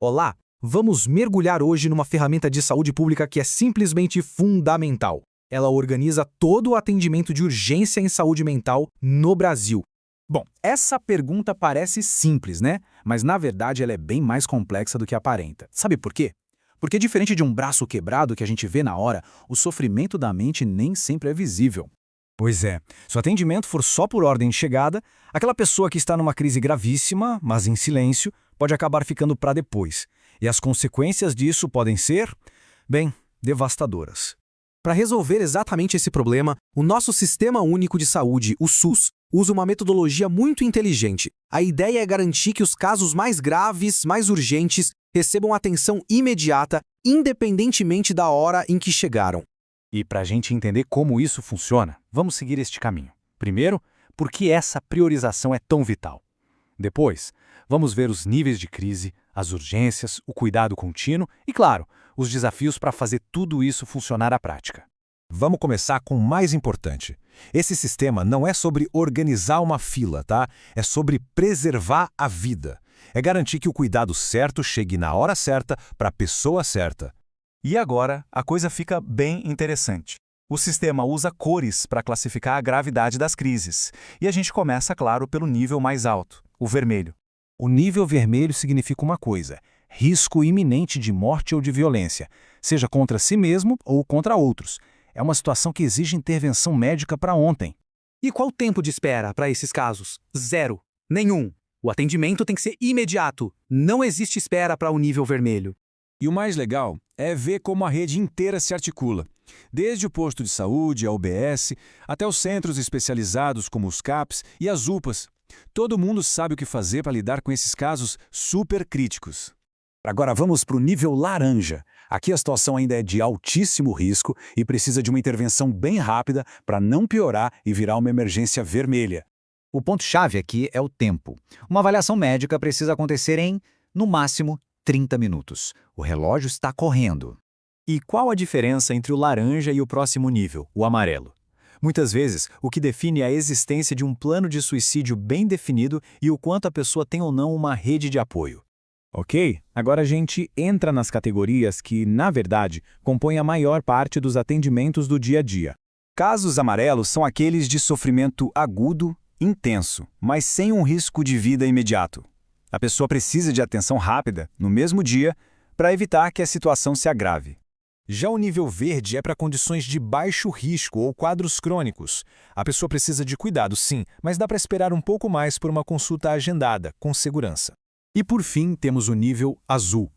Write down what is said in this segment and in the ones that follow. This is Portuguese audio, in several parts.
Olá! Vamos mergulhar hoje numa ferramenta de saúde pública que é simplesmente fundamental. Ela organiza todo o atendimento de urgência em saúde mental no Brasil. Bom, essa pergunta parece simples, né? Mas na verdade ela é bem mais complexa do que aparenta. Sabe por quê? Porque diferente de um braço quebrado que a gente vê na hora, o sofrimento da mente nem sempre é visível. Pois é, se o atendimento for só por ordem de chegada, aquela pessoa que está numa crise gravíssima, mas em silêncio, pode acabar ficando para depois. E as consequências disso podem ser, bem, devastadoras. Para resolver exatamente esse problema, o nosso Sistema Único de Saúde, o SUS, usa uma metodologia muito inteligente. A ideia é garantir que os casos mais graves, mais urgentes, recebam atenção imediata, independentemente da hora em que chegaram. E para a gente entender como isso funciona, vamos seguir este caminho. Primeiro, por que essa priorização é tão vital? Depois, vamos ver os níveis de crise, as urgências, o cuidado contínuo e, claro, os desafios para fazer tudo isso funcionar à prática. Vamos começar com o mais importante. Esse sistema não é sobre organizar uma fila, tá? É sobre preservar a vida. É garantir que o cuidado certo chegue na hora certa para a pessoa certa. E agora, a coisa fica bem interessante. O sistema usa cores para classificar a gravidade das crises. E a gente começa, claro, pelo nível mais alto, o vermelho. O nível vermelho significa uma coisa: risco iminente de morte ou de violência, seja contra si mesmo ou contra outros. É uma situação que exige intervenção médica para ontem. E qual o tempo de espera para esses casos? 0. Nenhum. O atendimento tem que ser imediato. Não existe espera para o nível vermelho. E o mais legal é ver como a rede inteira se articula. Desde o posto de saúde, a UBS, até os centros especializados como os CAPs e as UPAs. Todo mundo sabe o que fazer para lidar com esses casos super críticos. Agora vamos para o nível laranja. Aqui a situação ainda é de altíssimo risco e precisa de uma intervenção bem rápida para não piorar e virar uma emergência vermelha. O ponto-chave aqui é o tempo. Uma avaliação médica precisa acontecer em, no máximo, 30 minutos. O relógio está correndo. E qual a diferença entre o laranja e o próximo nível, o amarelo? Muitas vezes, o que define é a existência de um plano de suicídio bem definido e o quanto a pessoa tem ou não uma rede de apoio. Ok, agora a gente entra nas categorias que, na verdade, compõem a maior parte dos atendimentos do dia a dia. Casos amarelos são aqueles de sofrimento agudo, intenso, mas sem um risco de vida imediato. A pessoa precisa de atenção rápida, no mesmo dia, para evitar que a situação se agrave. Já o nível verde é para condições de baixo risco ou quadros crônicos. A pessoa precisa de cuidado, sim, mas dá para esperar um pouco mais por uma consulta agendada, com segurança. E por fim, temos o nível azul.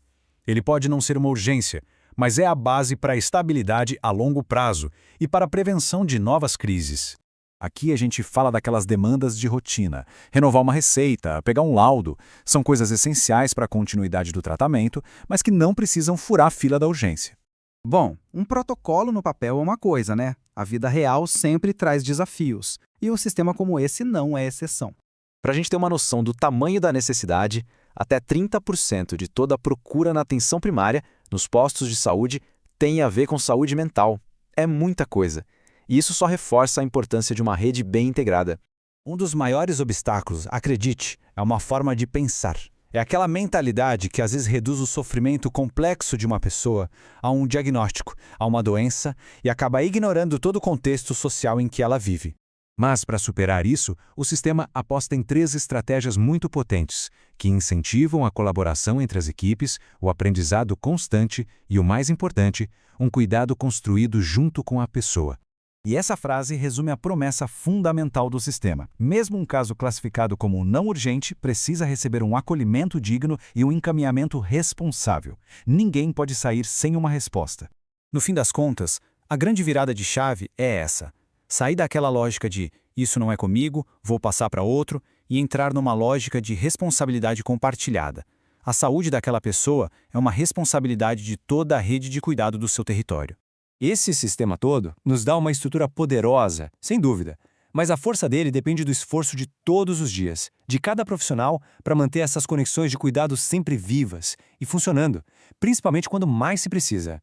Ele pode não ser uma urgência, mas é a base para a estabilidade a longo prazo e para a prevenção de novas crises. Aqui a gente fala daquelas demandas de rotina. Renovar uma receita, pegar um laudo, são coisas essenciais para a continuidade do tratamento, mas que não precisam furar a fila da urgência. Bom, um protocolo no papel é uma coisa, né? A vida real sempre traz desafios, e um sistema como esse não é exceção. Para a gente ter uma noção do tamanho da necessidade, até 30% de toda a procura na atenção primária, nos postos de saúde, tem a ver com saúde mental. É muita coisa. E isso só reforça a importância de uma rede bem integrada. Um dos maiores obstáculos, acredite, é uma forma de pensar. É aquela mentalidade que às vezes reduz o sofrimento complexo de uma pessoa a um diagnóstico, a uma doença, e acaba ignorando todo o contexto social em que ela vive. Mas, para superar isso, o sistema aposta em 3 estratégias muito potentes, que incentivam a colaboração entre as equipes, o aprendizado constante e, o mais importante, um cuidado construído junto com a pessoa. E essa frase resume a promessa fundamental do sistema. Mesmo um caso classificado como não urgente precisa receber um acolhimento digno e um encaminhamento responsável. Ninguém pode sair sem uma resposta. No fim das contas, a grande virada de chave é essa: sair daquela lógica de isso não é comigo, vou passar para outro, e entrar numa lógica de responsabilidade compartilhada. A saúde daquela pessoa é uma responsabilidade de toda a rede de cuidado do seu território. Esse sistema todo nos dá uma estrutura poderosa, sem dúvida, mas a força dele depende do esforço de todos os dias, de cada profissional, para manter essas conexões de cuidado sempre vivas e funcionando, principalmente quando mais se precisa.